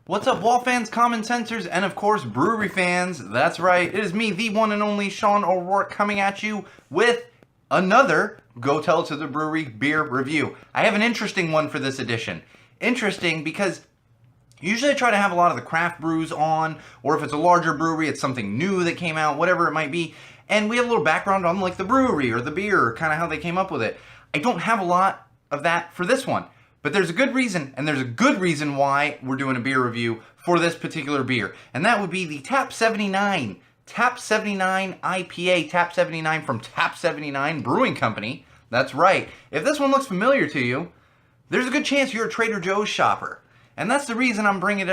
What's up, Wall fans, Common Sensors, and of course, Brewery fans? That's right, it is me, the one and only Sean O'Rourke, coming at you with another Go Tell It to the Brewery beer review. I have an interesting one for this edition. Interesting because usually I try to have a lot of the craft brews on, or if it's a larger brewery, it's something new that came out, whatever it might be, and we have a little background on like the brewery or the beer, kind of how they came up with it. I don't have a lot of that for this one. But there's a good reason, and there's a good reason why we're doing a beer review for this particular beer. And that would be the Tap 79 IPA, Tap 79 from Tap 79 Brewing Company. That's right. If this one looks familiar to you, there's a good chance you're a Trader Joe's shopper. And that's the reason I'm bringing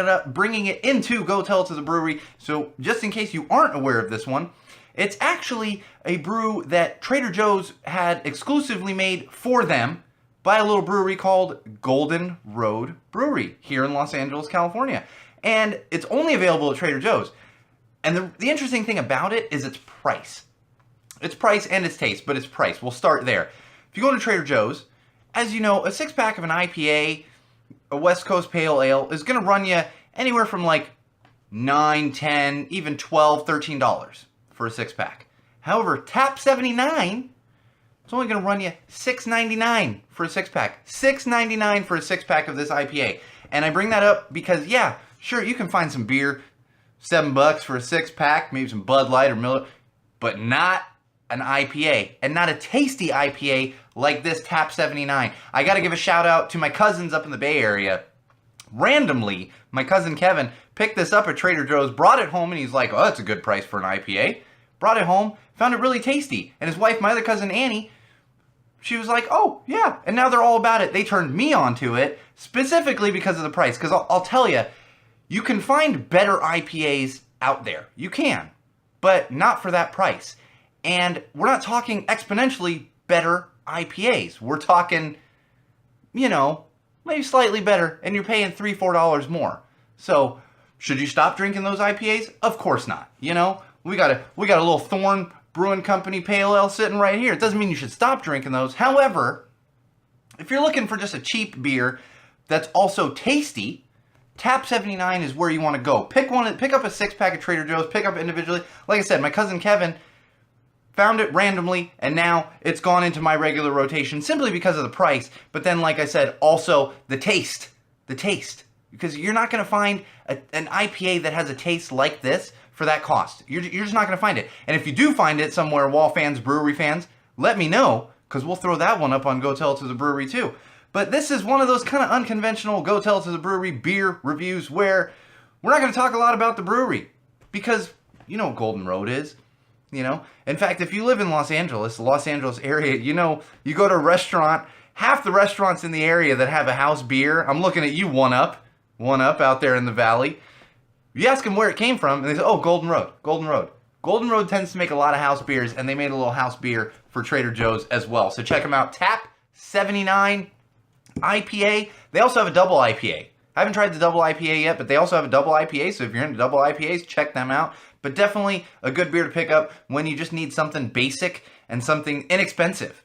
it into Go Tell It to the Brewery. So just in case you aren't aware of this one, it's actually a brew that Trader Joe's had exclusively made for them by a little brewery called Golden Road Brewery here in Los Angeles, California. And it's only available at Trader Joe's. And the interesting thing about it is its price. Its price and its taste, but its price. We'll start there. If you go to Trader Joe's, as you know, a 6-pack of an IPA, a West Coast Pale Ale, is going to run you anywhere from like $9, $10, even $12, $13 for a 6-pack. However, Tap 79... it's only going to run you $6.99 for a 6-pack. $6.99 for a 6-pack of this IPA. And I bring that up because, yeah, sure, you can find some beer, $7 for a 6-pack, maybe some Bud Light or Miller, but not an IPA, and not a tasty IPA like this Tap 79. I got to give a shout out to my cousins up in the Bay Area. Randomly, my cousin Kevin picked this up at Trader Joe's, brought it home, and he's like, oh, that's a good price for an IPA. Brought it home, found it really tasty. And his wife, my other cousin Annie, she was like, oh, yeah. And now they're all about it. They turned me onto it specifically because of the price. Because I'll tell you, you can find better IPAs out there. You can. But not for that price. And we're not talking exponentially better IPAs. We're talking, maybe slightly better. And you're paying $3, $4 more. So, should you stop drinking those IPAs? Of course not. We got a little Thorn Brewing Company Pale Ale sitting right here. It doesn't mean you should stop drinking those. However, if you're looking for just a cheap beer that's also tasty, Tap 79 is where you want to go. Pick up a 6-pack at Trader Joe's, pick up it individually. Like I said, my cousin Kevin found it randomly, and now it's gone into my regular rotation simply because of the price. But then, like I said, also the taste. The taste. Because you're not going to find an IPA that has a taste like this for that cost. You're just not going to find it. And if you do find it somewhere, Wall fans, Brewery fans, let me know, because we'll throw that one up on Go Tell It to the Brewery too. But this is one of those kind of unconventional Go Tell It to the Brewery beer reviews where we're not going to talk a lot about the brewery, because you know what Golden Road is. In fact, if you live in the Los Angeles area, you go to a restaurant, half the restaurants in the area that have a house beer, I'm looking at you, one up out there in the valley. You ask them where it came from, and they say, oh, Golden Road. Golden Road tends to make a lot of house beers, and they made a little house beer for Trader Joe's as well. So check them out. Tap 79 IPA. They also have a double IPA. I haven't tried the double IPA yet, but they also have a double IPA, so if you're into double IPAs, check them out. But definitely a good beer to pick up when you just need something basic and something inexpensive.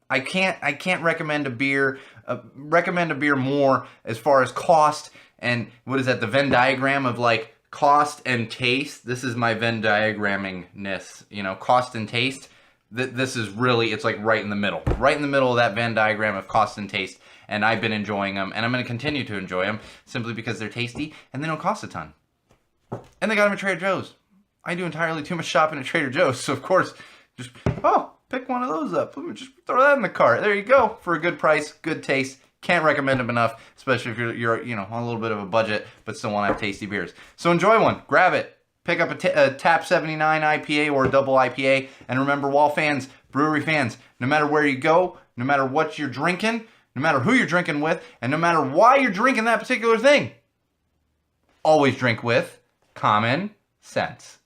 I can't recommend a beer more as far as cost and what is that, the Venn diagram of like cost and taste. This is my Venn diagrammingness, cost and taste. This is really, it's like right in the middle of that Venn diagram of cost and taste. And I've been enjoying them, and I'm going to continue to enjoy them simply because they're tasty and they don't cost a ton. And they got them at Trader Joe's. I do entirely too much shopping at Trader Joe's, so of course, just, pick one of those up. Let me just throw that in the cart. There you go. For a good price, good taste. Can't recommend them enough, especially if you're on a little bit of a budget, but still want to have tasty beers. So enjoy one. Grab it. Pick up a Tap 79 IPA or a double IPA. And remember, Wall fans, Brewery fans, no matter where you go, no matter what you're drinking, no matter who you're drinking with, and no matter why you're drinking that particular thing, always drink with common sense.